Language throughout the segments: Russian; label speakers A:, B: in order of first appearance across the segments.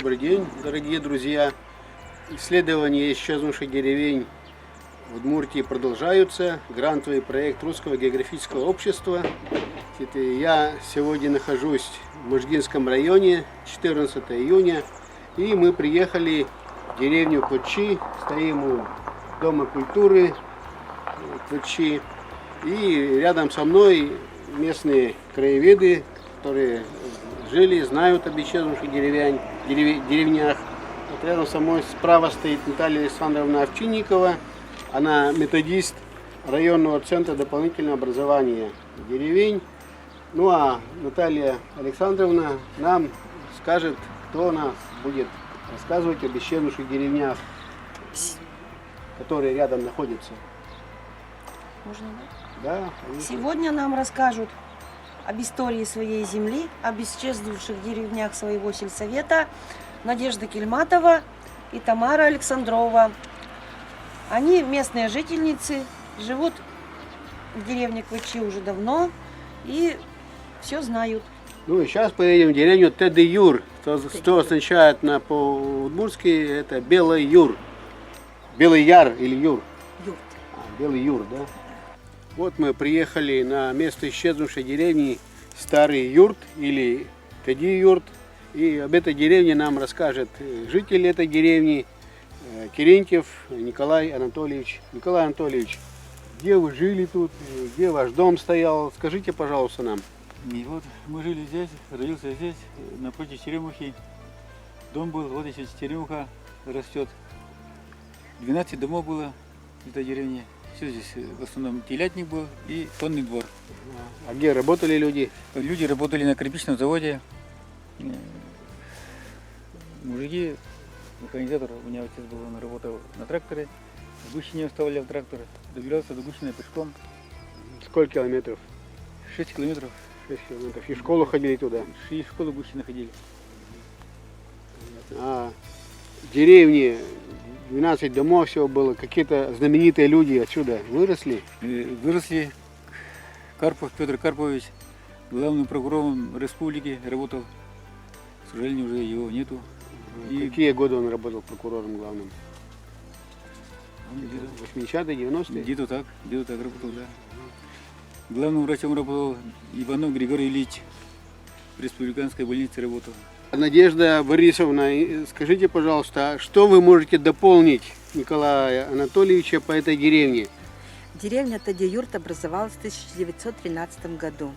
A: Добрый день, дорогие друзья! Исследования исчезнувших деревень в Удмуртии продолжаются. Грантовый проект Русского географического общества. Я сегодня нахожусь в Можгинском районе, 14 июня. И мы приехали в деревню Кочи. Стоим у Дома культуры Кочи. И рядом со мной местные краеведы, которые жили, знают об исчезнувших деревнях. Вот рядом со мной справа стоит Наталья Александровна Овчинникова. Она методист районного центра дополнительного образования деревень. Ну а Наталья Александровна нам скажет, кто у нас будет рассказывать об исчезнувших деревнях, которые рядом находятся.
B: Можно,
A: Да, конечно.
B: Сегодня нам расскажут об истории своей земли, об исчезнувших деревнях своего сельсовета Надежда Кельматова и Тамара Александрова. Они местные жительницы, живут в деревне Квачи уже давно и все знают.
A: Ну и сейчас поедем в деревню Тедеюр, что означает по-удмуртски это Белый Юр. Белый Яр или Юр?
B: Юрт.
A: Белый Юр, да? Вот мы приехали на место исчезнувшей деревни Старый Юрт или Тедеюрт. И об этой деревне нам расскажет житель этой деревни Терентьев Николай Анатольевич. Николай Анатольевич, где вы жили тут, где ваш дом стоял? Скажите, пожалуйста, нам.
C: И вот мы жили здесь, родился здесь, напротив Черемухи. Дом был, вот здесь Черемуха растет. 12 домов было в этой деревне. Все здесь в основном телятник был и конный двор.
A: А где работали люди?
C: Люди работали на кирпичном заводе. Мужики, механизатор, у меня отец был, он работал на тракторе. Гущине вставляли в трактор. Добирался до Гущиной пешком.
A: Сколько километров?
C: 6 километров.
A: 6 километров. И в школу ходили туда?
C: И в школу Гущино ходили.
A: А в деревне 12 домов всего было. Какие-то знаменитые люди отсюда выросли?
C: Выросли. Карпов Петр Карпович, главным прокурором республики, работал. К сожалению, уже его нету.
A: И какие годы он работал прокурором главным? 80-е, 90-е?
C: Где-то так работал, да. Главным врачом работал Иванов Григорий Ильич. В республиканской больнице работал.
A: Надежда Борисовна, скажите, пожалуйста, что вы можете дополнить Николая Анатольевича по этой деревне?
D: Деревня Тедеюрт образовалась в 1913 году.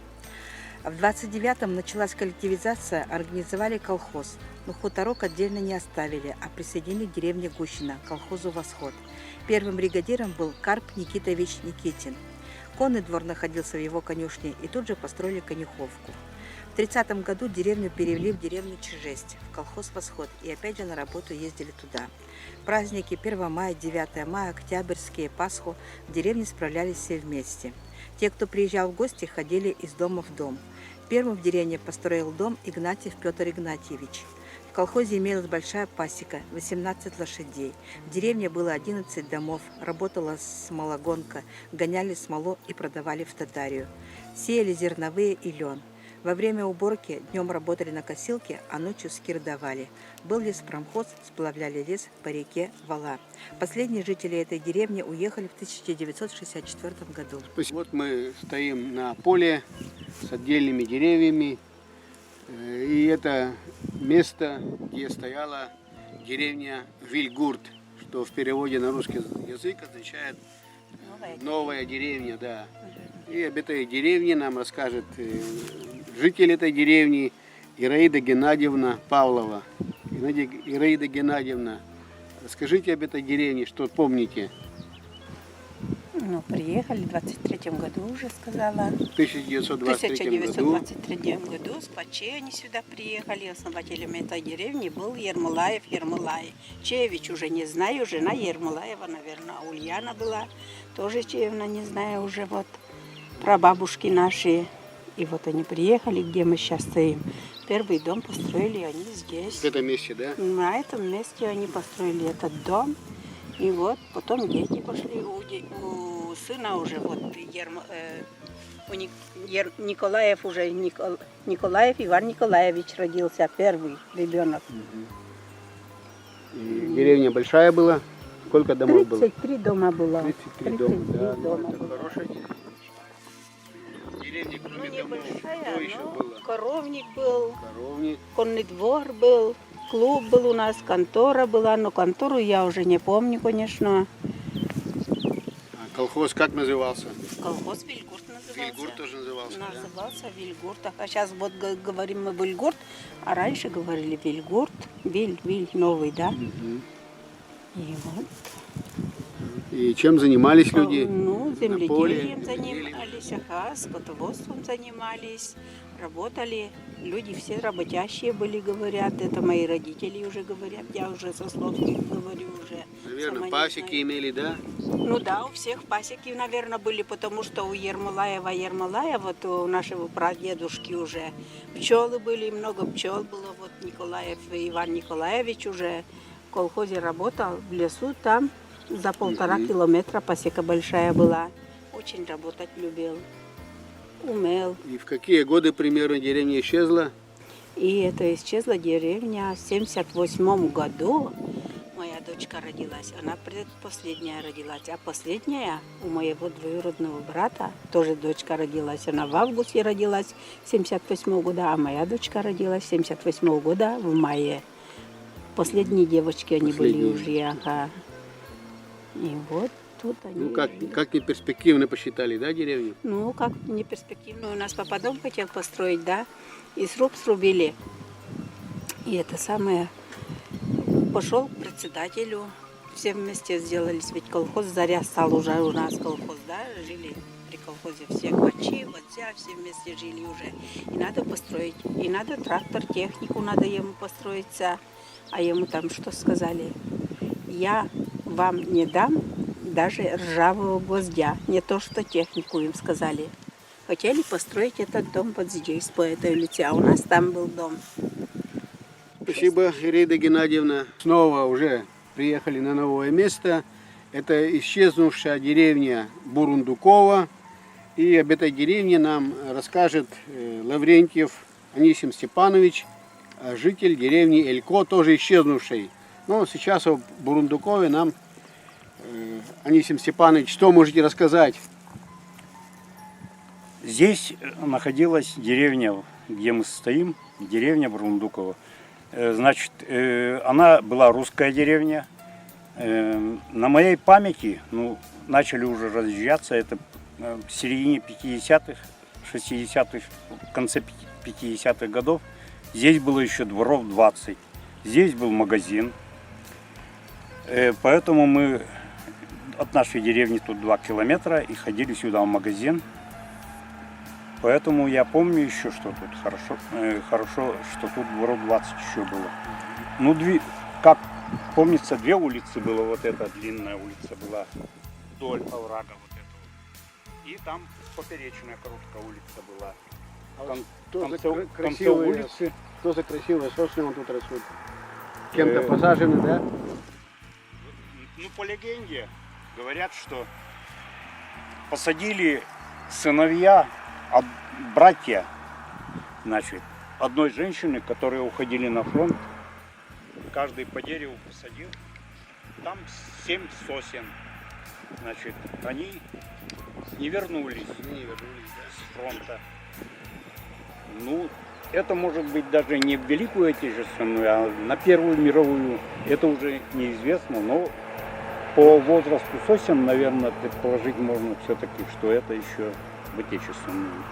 D: В 1929-м началась коллективизация, организовали колхоз. Но хуторок отдельно не оставили, а присоединили к деревне Гущино, к колхозу «Восход». Первым бригадиром был Карп Никитович Никитин. Конный двор находился в его конюшне, и тут же построили конюховку. В 1930 году деревню перевели в деревню Чижесть, в колхоз «Восход», и опять же на работу ездили туда. Праздники 1 мая, 9 мая, Октябрьские, Пасху в деревне справлялись все вместе. Те, кто приезжал в гости, ходили из дома в дом. Первым в деревне построил дом Игнатьев Петр Игнатьевич. В колхозе имелась большая пасека, 18 лошадей. В деревне было 11 домов, работала смологонка, гоняли смолу и продавали в Татарию. Сеяли зерновые и лен. Во время уборки днем работали на косилке, а ночью скирдовали. Был леспромхоз, сплавляли лес по реке Вала. Последние жители этой деревни уехали в 1964 году.
A: Вот мы стоим на поле с отдельными деревьями. И это место, где стояла деревня Вильгурт, что в переводе на русский язык означает новая деревня. Да. И об этой деревне нам расскажет житель этой деревни Ираида Геннадьевна Павлова. Ираида Геннадьевна, расскажите об этой деревне, что помните?
E: Ну, приехали в 23-м году, уже сказала.
A: В 1923
E: году с Квачи они сюда приехали. Основателем этой деревни был Ермолаев Ермолай. Чевич уже не знаю, жена Ермолаева, наверное, Ульяна была. Тоже Чевна, не знаю, уже вот прабабушки наши. И вот они приехали, где мы сейчас стоим. Первый дом построили они здесь.
A: В этом месте, да?
E: На этом месте они построили этот дом. И вот потом дети пошли. У сына уже вот Николаев уже Николаев Иван Николаевич родился, первый ребенок.
A: И деревня большая была. Сколько домов было?
E: 33 дома было.
A: 33 дома. Да, ну,
E: дома
A: это
E: было.
A: хорошая деревня. Деревня, кроме домов,
E: Небольшая,
A: что еще
E: но
A: было?
E: коровник был,
A: Коровник.
E: конный двор был, клуб был у нас, контора была, но контору я уже не помню, конечно.
A: А колхоз как назывался?
E: Колхоз Вильгурт назывался.
A: Вильгурт тоже назывался, да?
E: Назывался Вильгурт. А сейчас вот говорим мы Вильгурт, а раньше говорили Вильгурт, Виль новый, да?
A: Мгм.
E: И вот.
A: И чем занимались люди?
E: Ну,
A: На поле?
E: земледелием занимались, ага, скотоводством занимались, работали. Люди все работящие были, говорят. Это мои родители уже говорят. Я уже со слов их говорю уже.
A: Наверное,
E: сама не
A: пасеки
E: знаю.
A: имели, да?
E: Ну да, у всех пасеки, наверное, были, потому что у Ермолаева, вот у нашего прадедушки уже пчелы были, много пчел было. Вот Николаев Иван Николаевич уже в колхозе работал, в лесу там. За 1,5 километра пасека большая была. Очень работать любил. Умел.
A: И в какие годы примерно деревня исчезла?
E: И это исчезла деревня в 1978 году. Моя дочка родилась. Она предпоследняя родилась. А последняя у моего двоюродного брата тоже дочка родилась. Она в августе родилась 1978 года, а моя дочка родилась 1978 года в мае. Последние девочки они были
A: Последние.
E: уже. Ага. И вот тут они.
A: Ну, как
E: жили.
A: неперспективно посчитали, да, деревню?
E: Ну, как не перспективно. У нас папа дом хотел построить, да, и сруб срубили. И это самое, пошел к председателю, все вместе сделались, ведь колхоз «Заря» стал уже у нас колхоз, да, жили при колхозе все квачи, вот все вместе жили уже. И надо построить, и надо трактор, технику надо ему построиться. А ему там что сказали? Я вам не дам даже ржавого гвоздя, не то что технику им сказали. Хотели построить этот дом вот здесь, по этой улице, а у нас там был дом.
A: Спасибо, Ирида Геннадьевна. Снова уже приехали на новое место. Это исчезнувшая деревня Бурундукова. И об этой деревне нам расскажет Лаврентьев Анисим Степанович, житель деревни Элько, тоже исчезнувшей. Но сейчас о Бурундукове нам Анисим Степанович, что можете рассказать?
F: Здесь находилась деревня, где мы стоим, деревня Бурундукова. Значит, она была русская деревня. На моей памяти, ну, начали уже разъезжаться, это в середине 50-х, 60-х, в конце 50-х годов. Здесь было еще дворов 20. Здесь был магазин. Поэтому мы от нашей деревни тут 2 километра и ходили сюда в магазин. Поэтому я помню еще, что тут хорошо, что тут дворов 20 еще было. Ну, как помнится, 2 улицы было, вот эта длинная улица была вдоль оврага вот этого. И там поперечная короткая улица была. В конце улицы.
A: Что за красивые сосны вон тут растут? Кем-то посажены, да?
F: Ну, по легенде, говорят, что посадили сыновья, братья, значит, одной женщины, которые уходили на фронт. Каждый по дереву посадил. Там 7 сосен. Значит, они не вернулись с фронта. Ну, это может быть даже не в Великую Отечественную, а на Первую мировую. Это уже неизвестно, но по возрасту сосен, наверное, предположить можно все-таки, что это еще в Отечественную.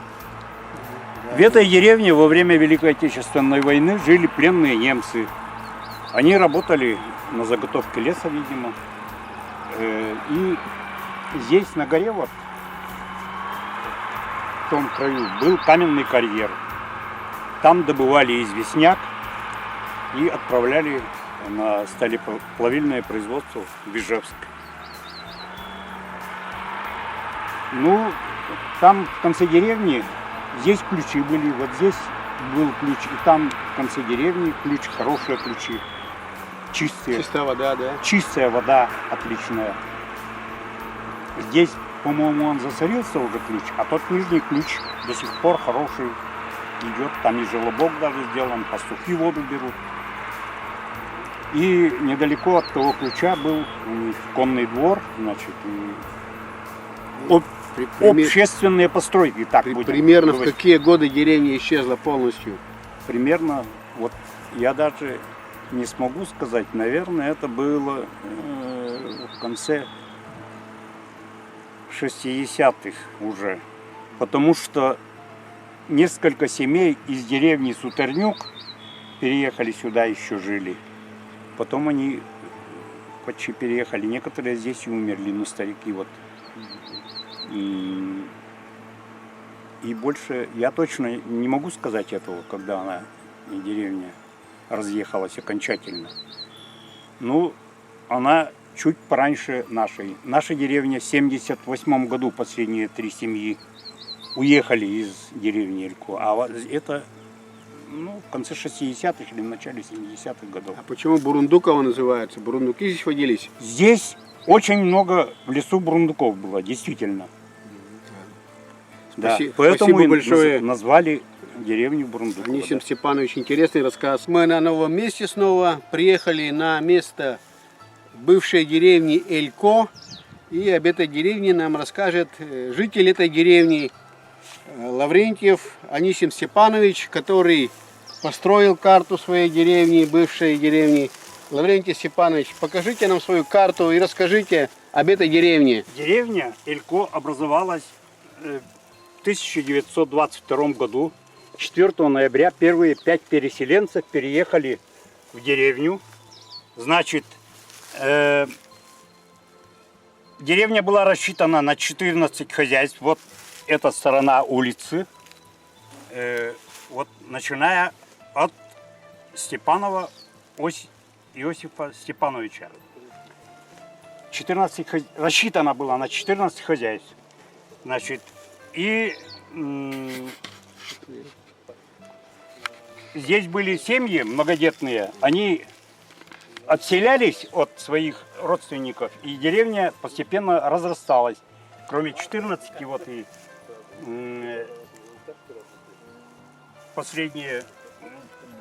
F: В этой деревне во время Великой Отечественной войны жили пленные немцы. Они работали на заготовке леса, видимо. И здесь на горе, вот, в том краю, был каменный карьер. Там добывали известняк и отправляли на сталеплавильное производство в Ижевск. Ну, там в конце деревни, здесь ключи были, вот здесь был ключ, и там в конце деревни ключ, хорошие ключи, чистые.
A: Чистая вода, да?
F: Чистая вода, отличная. Здесь, по-моему, он засорился уже ключ, а тот нижний ключ до сих пор хороший идет. Там и желобок даже сделан, пастухи воду берут. И недалеко от того ключа был у них конный двор, значит, и общественные постройки, так будем
A: Примерно в
F: говорить.
A: какие годы деревня исчезла полностью?
F: Примерно, вот я даже не смогу сказать, наверное, это было в конце 60-х уже, потому что несколько семей из деревни Сутернюк переехали сюда, еще жили. Потом они почти переехали, некоторые здесь и умерли, но старики вот. И больше я точно не могу сказать этого, когда она, деревня, разъехалась окончательно. Ну, она чуть пораньше нашей. Наша деревня в 78 году, последние 3 семьи, уехали из деревни Элько. А вот это в конце 60-х или в начале 70-х годов.
A: А почему Бурундуково называется? Бурундуки здесь водились?
F: Здесь очень много в лесу бурундуков было, действительно. Да, поэтому
A: Спасибо
F: и
A: большое.
F: назвали деревню Бурундуково.
A: Анисим Степанович, интересный рассказ. Мы на новом месте снова приехали на место бывшей деревни Элько. И об этой деревне нам расскажет житель этой деревни Лаврентьев Анисим Степанович, который построил карту своей деревни, бывшей деревни. Лаврентий Степанович, покажите нам свою карту и расскажите об этой деревне.
F: Деревня Элько образовалась в 1922 году. 4 ноября первые 5 переселенцев переехали в деревню. Значит, деревня была рассчитана на 14 хозяйств. Вот эта сторона улицы, вот начиная от Степанова Иосифа Степановича. 14 рассчитана была на 14 хозяйств. Значит, и здесь были семьи многодетные, они отселялись от своих родственников, и деревня постепенно разрасталась. Кроме 14, вот и последние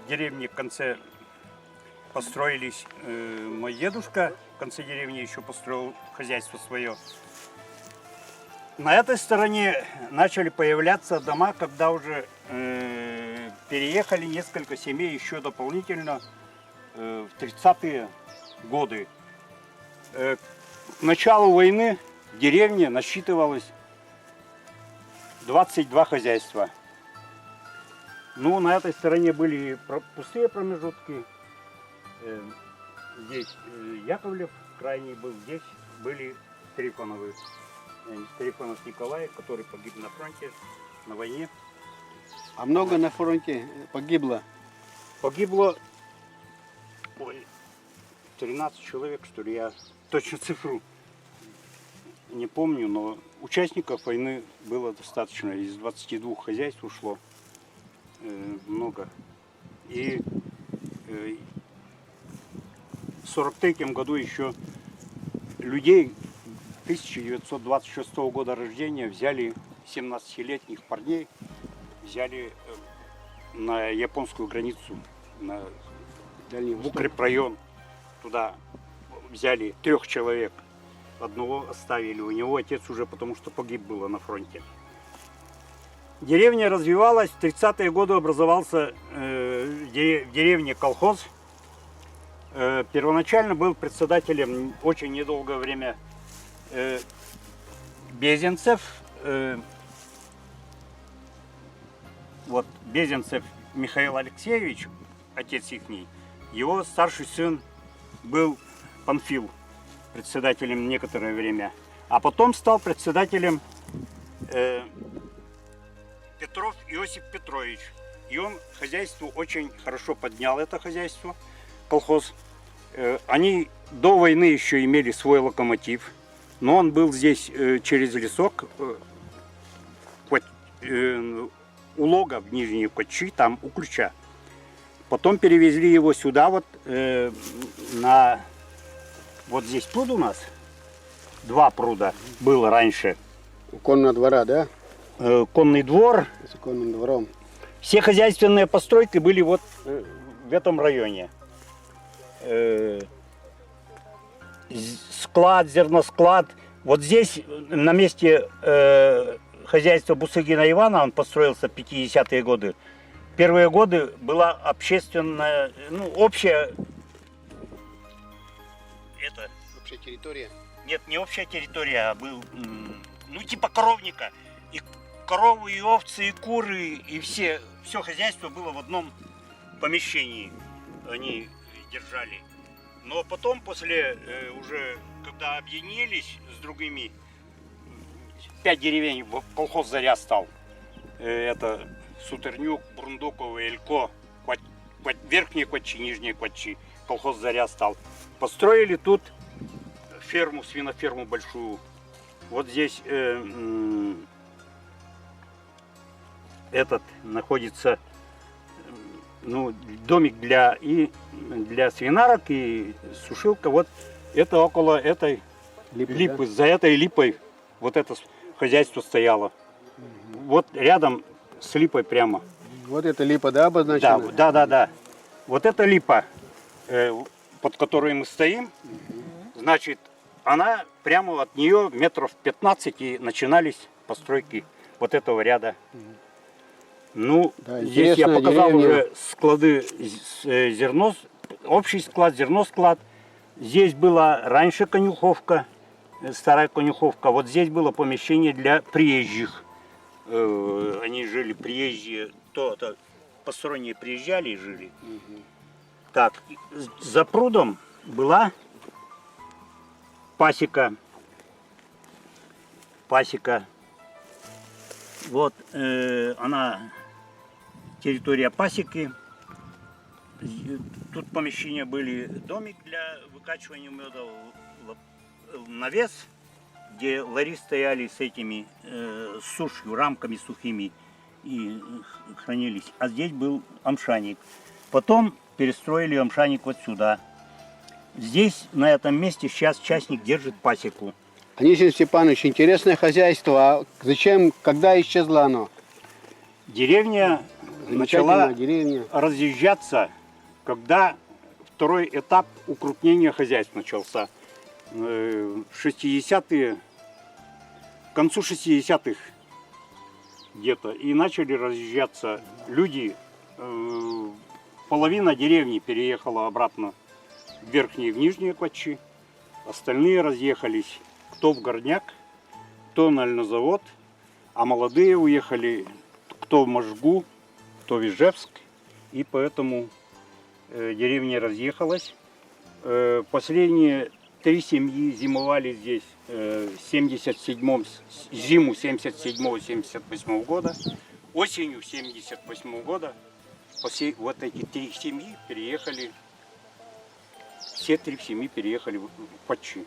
F: деревни в конце построились. Мой дедушка в конце деревни еще построил хозяйство свое. На этой стороне начали появляться дома, когда уже переехали несколько семей еще дополнительно в 30-е годы. К началу войны в деревне насчитывалось 22 хозяйства. Ну, на этой стороне были пустые промежутки. Здесь Яковлев крайний был, здесь были Трифоновы. Трифонов Николай, который погиб на фронте, на войне.
A: А много на фронте погибло?
F: Погибло 13 человек, что ли, я точно цифру не помню, но участников войны было достаточно. Из 22 хозяйств ушло много. И в 1943 году еще людей 1926 года рождения взяли 17-летних парней, взяли на японскую границу, на в укрепрайон. Туда взяли 3 человек. Одного оставили. У него отец уже потому что погиб было на фронте. Деревня развивалась. В 30-е годы образовался в деревне колхоз. Первоначально был председателем очень недолгое время Безенцев. Вот Безенцев Михаил Алексеевич, отец ихний, его старший сын был Панфил, председателем некоторое время. А потом стал председателем Петров Иосиф Петрович. И он хозяйство очень хорошо поднял, это хозяйство, колхоз. Они до войны еще имели свой локомотив, но он был здесь через лесок, у лога в Нижней Кочи, там у ключа. Потом перевезли его сюда, вот на вот здесь пруд у нас, 2 пруда было раньше.
A: Конного двора, да?
F: Конный двор.
A: С конным двором.
F: Все хозяйственные постройки были вот в этом районе. склад, зерносклад. Вот здесь, на месте хозяйства Бусыгина Ивана, он построился в 50-е годы. Первые годы была общественная, ну, общая...
A: Общая территория.
F: Нет, не общая территория, а был, ну, типа коровника. И коровы, и овцы, и куры, и все хозяйство было в одном помещении. Они держали. Но потом, после уже, когда объединились с другими, 5 деревень, колхоз «Заря» стал. Это Сутернюк, Брундуково, Элько, Верхние Квачи, Нижние Квачи. Колхоз «Заря» стал. Построили тут ферму, свиноферму большую. Вот здесь этот находится, ну, домик для свинарок и сушилка. Вот это около этой липы.
A: Да?
F: За этой липой вот это хозяйство стояло. Вот рядом с липой прямо.
A: Вот это липа, да, обозначена?
F: Да. Вот эта липа, под которой мы стоим, значит, она прямо от нее метров 15 и начинались постройки вот этого ряда. Ну,
A: Да,
F: здесь я показал
A: деревня.
F: уже склады зерно, общий склад, зерносклад. Здесь была раньше конюховка, старая конюховка. Вот здесь было помещение для приезжих. Они жили приезжие, то посторонние приезжали и жили. Так, за прудом была пасека. Вот она, территория пасеки. Тут помещения были, домик для выкачивания меда, навес, где лари стояли с этими сушью, рамками сухими и хранились. А здесь был амшаник. Потом перестроили амшаник вот сюда. Здесь, на этом месте, сейчас частник держит пасеку.
A: Анисим Степанович, интересное хозяйство. А зачем, когда исчезло оно?
F: Деревня начала
A: Замечательная деревня.
F: разъезжаться, когда второй этап укрупнения хозяйств начался. В 60-е, к концу 60-х где-то. И начали разъезжаться люди. Половина деревни переехала обратно в Верхние и в Нижние Квачи. Остальные разъехались кто в Горняк, кто на льнозавод. А молодые уехали кто в Можгу, кто в Ижевск. И поэтому деревня разъехалась. Последние 3 семьи зимовали здесь в 77-м, зиму 77-78 года. Осенью 78 года вот эти 3 семьи переехали, все 3 семьи переехали в Квачи.